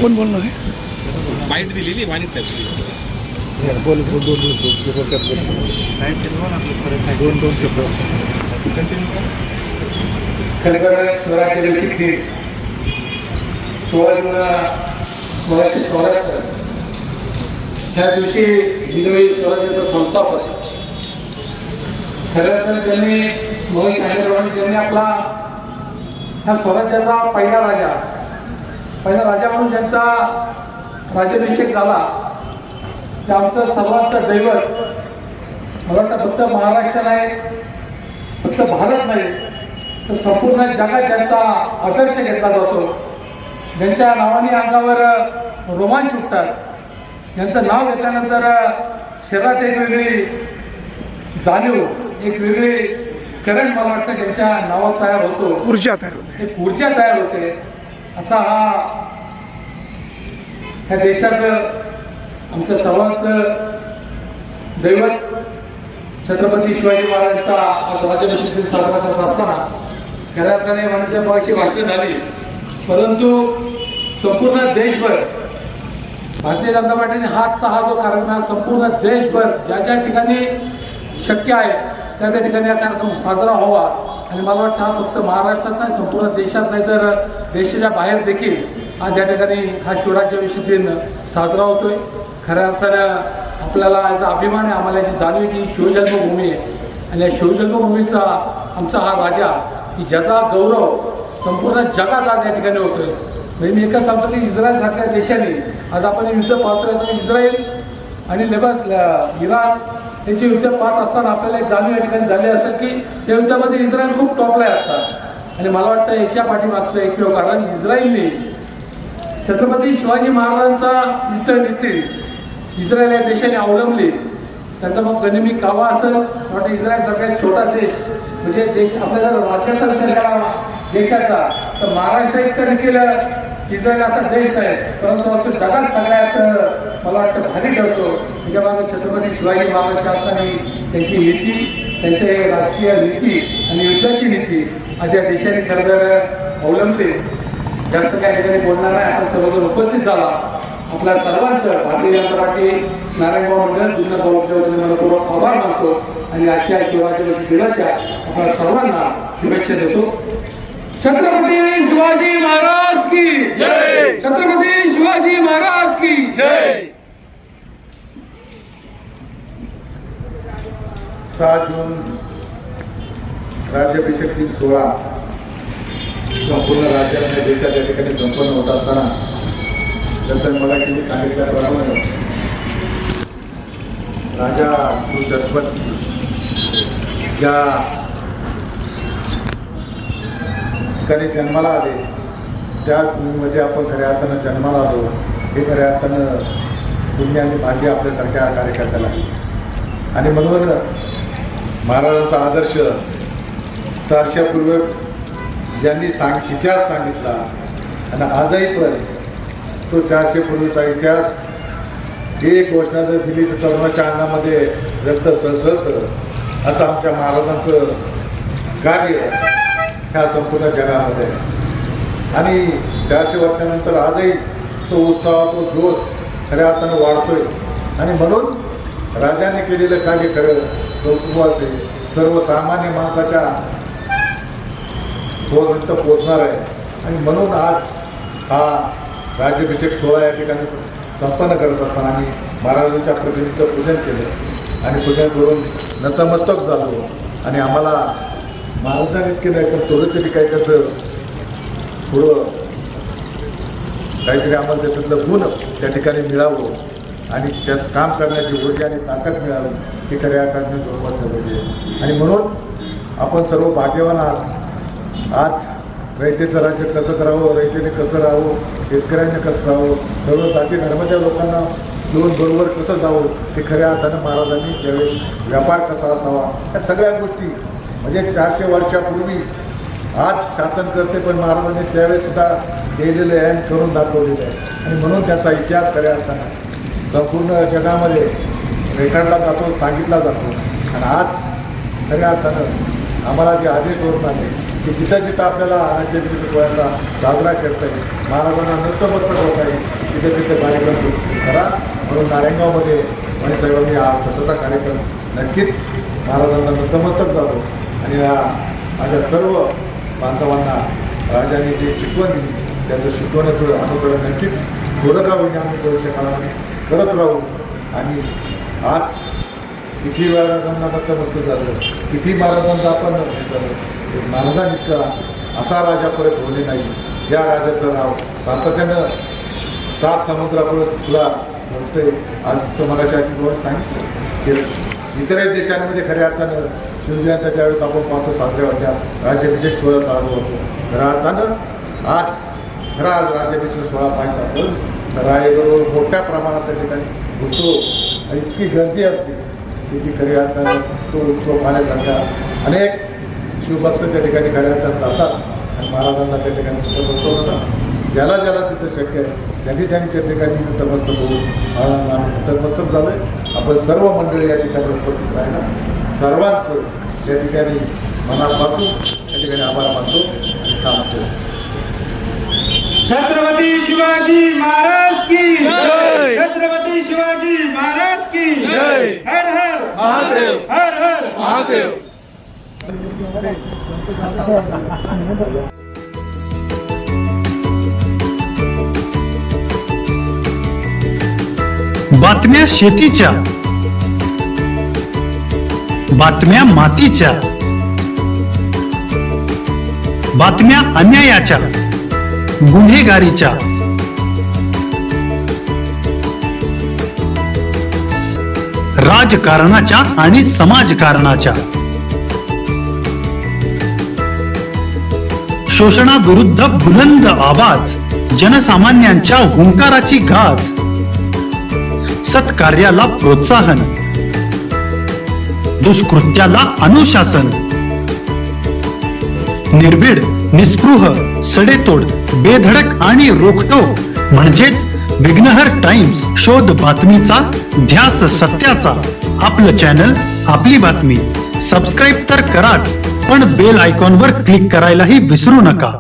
कोण बोलणार आहे? बाईट दिलेली वाणी साहेब. बोल बोल दोन शब्द. खरखर स्वराज्य दिवशी 16 जून 1674 ह्या दिवशी हिंदवी स्वराज्याचा संस्थापक खरं तर त्यांनी मग सांगितल्याप्रमाणे त्यांनी आपला ह्या स्वराज्याचा पहिला राजा म्हणून ज्यांचा राज्याभिषेक झाला ते आमचं सर्वांचं दैवत. मला वाटतं फक्त महाराष्ट्र नाही, फक्त भारत नाही, तर संपूर्ण जगात ज्यांचा आदर्श घेतला जातो, ज्यांच्या नावाने अंगावर रोमांच उठतात, ज्यांचं नाव घेतल्यानंतर शरीरात एक वेगळी जाणीव, एक वेगळी करंट मला वाटतं ज्यांच्या नावात तयार होतो, ऊर्जा तयार होते, एक ऊर्जा तयार होते. असा हा ह्या देशाचं आमच्या सर्वांचं दैवत छत्रपती शिवाजी महाराजांचा आज राज्याभिषेक दिन साजरा करत असताना खऱ्या अर्थाने माणसाची भाषण झाली, परंतु संपूर्ण देशभर भारतीय जनता पार्टीने हा जो कार्यक्रम आहे संपूर्ण देशभर ज्या ज्या ठिकाणी शक्य आहे त्या त्या ठिकाणी हा कार्यक्रम साजरा व्हावा. आणि मला वाटतं हा फक्त महाराष्ट्रात नाही, संपूर्ण देशात नाही तर देशाच्या बाहेर देखील आज या ठिकाणी हा शिवराज्याभिषेक दिन साजरा होतोय. खऱ्या अर्थानं आपल्याला याचा अभिमान आहे, आम्हाला याची जाणीव की शिवजन्मभूमी आहे आणि या शिवजन्मभूमीचा आमचा हा राजा की ज्याचा गौरव संपूर्ण जगात आज या ठिकाणी होतोय. म्हणजे मी एकच सांगतो की इस्रायलसारख्या देशाने आज आपण युद्ध पाहतोय, तर इस्रायल आणि इराण याचे युद्ध पाहत असताना आपल्याला एक जाणीव या ठिकाणी झाली असेल की त्या युद्धामध्ये इस्रायल खूप टॉपला असतात. आणि मला वाटतं याच्या पाठीमागचं एकमेव कारण इस्रायलने छत्रपती शिवाजी महाराजांचा युद्धनीती इस्रायल या देशाने अवलंबली. त्यांचा मग गनिमी कावा असेल, वाटतं इस्रायलसारखा एक छोटा देश म्हणजे देश आपल्या जर राज्याचा विचार करा देशाचा, तर महाराष्ट्र इतकं देखील इस्रायल असा देश नाही, परंतु आमचं जगात सगळ्यात मला वाटतं भारी ठरतो. त्याच्यामागे छत्रपती शिवाजी महाराज असताना त्यांची नीती, त्यांचे राजकीय नीती आणि युद्धाची नीती आज या देशाने खरं तर अवलंबते. जास्त काही ठिकाणी बोलणार नाही, आपण सर्वजण उपस्थित झाला. आपल्या सर्वांचं भारतीय जनता पार्टी नारायणगाव मंडळ जुन्नर तालुक्यावरून मनपूर्वक आभार मानतो आणि आजच्या शिवराज्य दिनाच्या आपल्या सर्वांना शुभेच्छा देतो. छत्रपती शिवाजी महाराज की जय. छत्रपती शिवाजी महाराज की जय. 6 जून राज्याभिषेक दिन सोहळा संपूर्ण राज्यात देशात या ठिकाणी संपन्न होत असताना नंतर मला तुम्ही सांगितल्याप्रमाणे राजा छत्रपती ज्या ठिकाणी जन्माला आले त्या भूमीमध्ये आपण खऱ्या अर्थानं जन्माला आलो हे खऱ्या अर्थानं पुण्य आणि भाग्य आपल्यासारख्या कार्यकर्त्याला आहे. आणि म्हणून महाराजांचा आदर्श 400 पूर्वी ज्यांनी इतिहास सांगितला आणि आजही पण तो 400 पूर्वीचा इतिहास एक घोषणा जर दिली तर तरुणाच्या अंगामध्ये रक्त सळसळतं असं आमच्या महाराजांचं कार्य ह्या संपूर्ण जगामध्ये. आणि 400 वर्षानंतर आजही तो उत्साह, तो जोश खऱ्या अर्थानं वाढतोय. आणि म्हणून राजाने केलेलं कार्य खरं कौतुकाचे सर्वसामान्य माणसाच्या पर्यंत पोचणार आहे. आणि म्हणून आज हा राज्याभिषेक सोहळा या ठिकाणी संपन्न करत असताना आम्ही महाराजांच्या प्रतिनिधीचं पूजन केलं आणि पूजन करून नतमस्तक झालो. आणि आम्हाला महाराजांनी इतके नाही तर थोडं तरी काही त्याचं थोडं काहीतरी आम्हाला त्याच्यातलं गुण त्या ठिकाणी मिळावं आणि त्यात काम करण्याची ऊर्जा आणि ताकद मिळावी ही खऱ्या अर्थाने जोपासल्या पाहिजे. आणि म्हणून आपण सर्व भाग्यवान आहात. आज रयतेचं राज्य कसं करावं, रयतेने कसं राहावं, शेतकऱ्यांनी कसं राहावं, सर्व जाती धर्माच्या लोकांना दोन बरोबर कसं जावं हे खऱ्या अर्थानं महाराजांनी त्यावेळेस व्यापार कसा असावा या सगळ्या गोष्टी म्हणजे 400 वर्षापूर्वी आज शासन करते पण महाराजांनी त्यावेळेससुद्धा केलेलं आहे आणि करून दाखवलेलं आहे. आणि म्हणून त्याचा इतिहास खऱ्या अर्थानं संपूर्ण जगामध्ये रेखाटला जातो, सांगितला जातो. आणि आज खऱ्या अर्थानं आम्हाला जे आदेश होत नाही की जिथं जिथं आपल्याला राज्याभिषेक सोहळ्याचा साजरा करता येईल, महाराजांना नतमस्तक होता येईल, तिथे तिथे कार्यक्रम करा. म्हणून नारायणगावमध्ये म्हणे साहेबांनी हा छोटासा कार्यक्रम नक्कीच महाराजांना नतमस्तक जातो. आणि माझ्या सर्व बांधवांना राजांनी जे शिकवण दिली त्याचं शिकवण्याचं अनुकरण नक्कीच थोडं का होईना आम्ही भविष्य काळामध्ये करत राहू. आणि आज किती महाराजांना नतमस्तक झालं, किती महाराजांचा आपण महाराजांचा असा राजा परत होणे नाही, ज्या राजाचं नाव सातत्यानं 7 समुद्रापुढे सुद्धा बोलतंय. आज मगाशी अशी गोष्ट सांगितलं की इतरही देशांमध्ये खऱ्या अर्थानं शिवजयंत्या ज्यावेळेस आपण पाहतो साजऱ्या होत्या, राज्याभिषेक सोहळा साजरा होतो. खऱ्या अर्थानं आज खरा आज राज्याभिषेक सोहळा पाहायचा असेल तर रायगडवर मोठ्या प्रमाणात त्या ठिकाणी उत्सव इतकी गर्दी असते की खऱ्या अर्थानं तो उत्सव पाहण्यासारखा अनेक शिवभक्त त्या ठिकाणी खऱ्या अर्थात जातात आणि महाराजांना त्या ठिकाणी नतमस्तक होतात. ज्याला ज्याला तिथं शक्य आहे त्यांनी त्या ठिकाणी नतमस्तक होऊ. महाराजांना आम्ही नतमस्तक झालो आहे. आपण सर्व मंडळी या ठिकाणी उपस्थित राहिला, सर्वांचं त्या ठिकाणी मनापासून त्या ठिकाणी आभार मानतो आणि थांबतो. छत्रपती शिवाजी महाराज की जय. छत्रपती शिवाजी महाराज की जय. हर हर महादेव. हर हर महादेव. बातम्या शेतीच्या, बातम्या मातीच्या, बातम्या अन्यायाच्या, गुन्हेगारीच्या, राजकारणाच्या आणि समाजकारणाच्या, शोषणाविरुद्ध बुलंद आवाज, जनसामान्यांच्या हुंकाराची गाज, सत्कार्याला प्रोत्साहन, दुष्कृत्याला अनुशासन, निर्भीड, निस्पृह, सडेतोड, बेधडक आणि रोखटोक म्हणजेच विघ्नहर टाइम्स. शोध बातमीचा, ध्यास सत्याचा. आपलं चॅनल, आपली बातमी. सबस्क्राईब तर कराच, पण बेल आयकॉनवर क्लिक करायलाही विसरू नका.